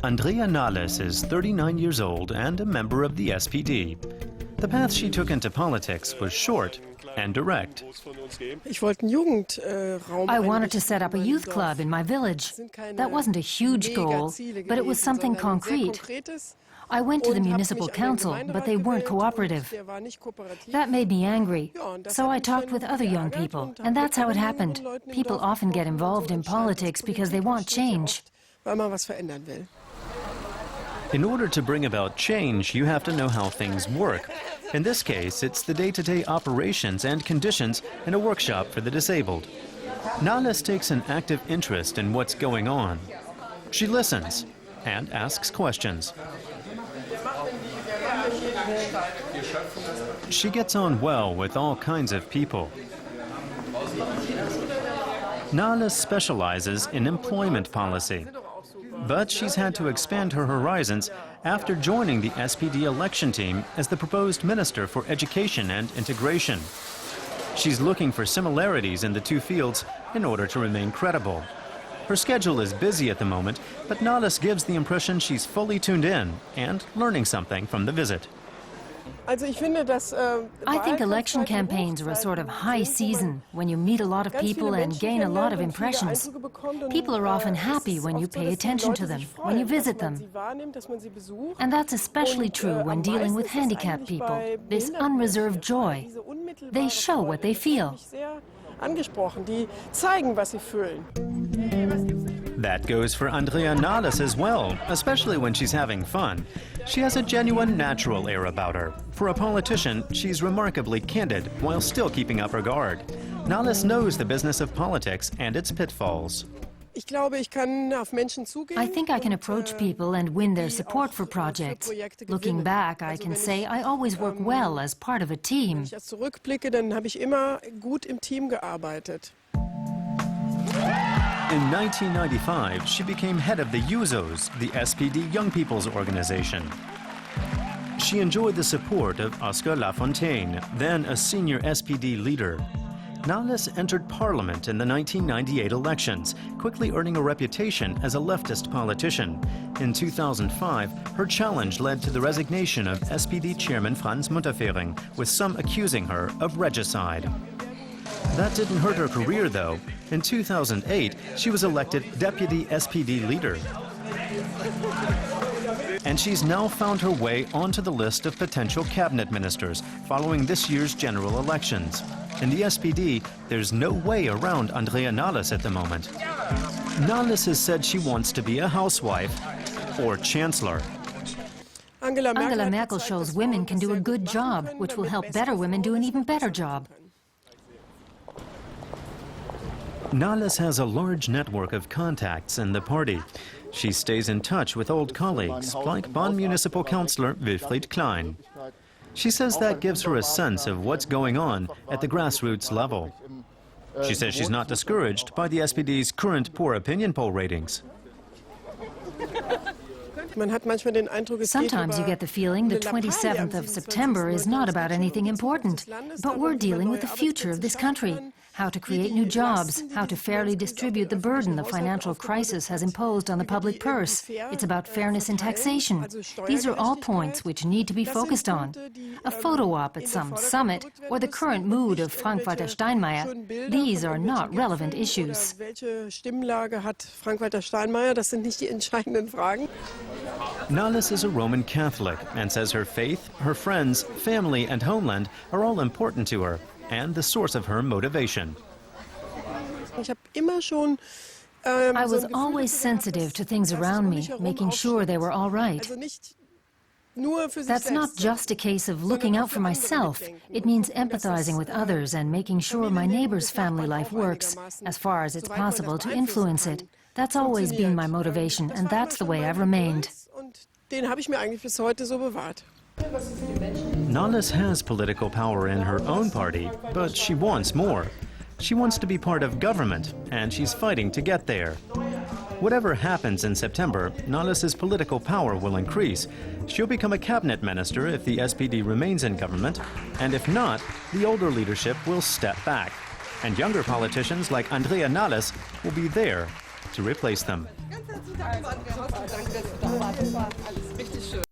Andrea Nahles is 39 years old and a member of the SPD. The path she took into politics was short and direct. I wanted to set up a youth club in my village. That wasn't a huge goal, but it was something concrete. I went to the municipal council, but they weren't cooperative. That made me angry, so I talked with other young people, and that's how it happened. People often get involved in politics because they want change. In order to bring about change, you have to know how things work. In this case, it's the day-to-day operations and conditions in a workshop for the disabled. Nahles takes an active interest in what's going on. She listens and asks questions. She gets on well with all kinds of people. Nahles specializes in employment policy. But she's had to expand her horizons after joining the SPD election team as the proposed Minister for Education and Integration. She's looking for similarities in the two fields in order to remain credible. Her schedule is busy at the moment, but Nahles gives the impression she's fully tuned in and learning something from the visit. I think election campaigns are a sort of high season when you meet a lot of people and gain a lot of impressions. People are often happy when you pay attention to them, when you visit them. And that's especially true when dealing with handicapped people, this unreserved joy. They show what they feel. That goes for Andrea Nahles as well, especially when she's having fun. She has a genuine, natural air about her. For a politician, she's remarkably candid while still keeping up her guard. Nahles knows the business of politics and its pitfalls. I think I can approach people and win their support for projects. Looking back, I can say I always work well as part of a team. In 1995, she became head of the Jusos, the SPD young people's organization. She enjoyed the support of Oscar Lafontaine, then a senior SPD leader. Nahles entered parliament in the 1998 elections, quickly earning a reputation as a leftist politician. In 2005, her challenge led to the resignation of SPD chairman Franz Munterfering, with some accusing her of regicide. That didn't hurt her career, though. In 2008, she was elected deputy SPD leader. And she's now found her way onto the list of potential cabinet ministers following this year's general elections. In the SPD, there's no way around Andrea Nahles at the moment. Nahles has said she wants to be a housewife or chancellor. Angela Merkel shows women can do a good job, which will help better women do an even better job. Nahles has a large network of contacts in the party. She stays in touch with old colleagues, like Bonn Municipal Councillor Wilfried Klein. She says that gives her a sense of what's going on at the grassroots level. She says she's not discouraged by the SPD's current poor opinion poll ratings. Sometimes you get the feeling the 27th of September is not about anything important, but we're dealing with the future of this country. How to create new jobs, how to fairly distribute the burden the financial crisis has imposed on the public purse. It's about fairness in taxation. These are all points which need to be focused on. A photo op at some summit, or the current mood of Frank-Walter Steinmeier, these are not relevant issues. Nahles is a Roman Catholic and says her faith, her friends, family, and homeland are all important to her and the source of her motivation. I was always sensitive to things around me, making sure they were all right. That's not just a case of looking out for myself. It means empathizing with others and making sure my neighbor's family life works, as far as it's possible to influence it. That's always been my motivation, and that's the way I've remained. Nahles has political power in her own party, but she wants more. She wants to be part of government, and she's fighting to get there. Whatever happens in September, Nahles' political power will increase. She'll become a cabinet minister if the SPD remains in government, and if not, the older leadership will step back. And younger politicians like Andrea Nahles will be there to replace them. Ganz herzlichen Dank, Andrea. Danke, dass du da warst. Das war alles richtig schön.